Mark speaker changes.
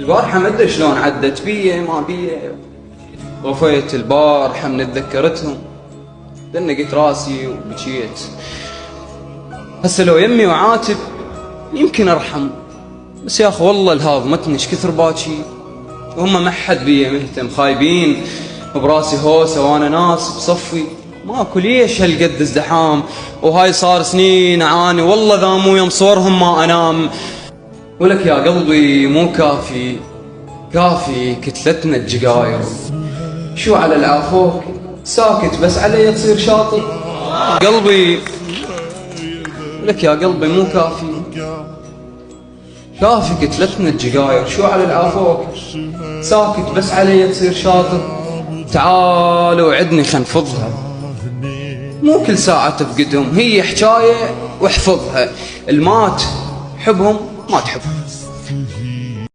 Speaker 1: البارحة ما ادري شلون عدت بيه ما بيه، وفيت البارحة من تذكرتهم دنقت راسي وبكيت. هسه لو يمي وعاتب يمكن ارحم، بس يا اخو والله الهاضمتني ايش كثر باكي، وهم ما حد بيه مهتم، خايبين براسي هوسه وانا ناس بصفي، ماكو ليش هالقد ازدحام، وهاي صار سنين اعاني والله ذا مو يوم صورهم ما انام. ولك يا قلبي مو كافي، كافي كتلتنا الجقاير، شو على العافوك ساكت بس علي تصير شاطر قلبي. لك يا قلبي مو كافي، كافي كتلتنا الجقاير، شو على العافوك ساكت بس علي تصير شاطر. تعال وعدني خنفضها، مو كل ساعة تفقدهم، هي حكاية واحفظها، المات حبهم ما تحبهم.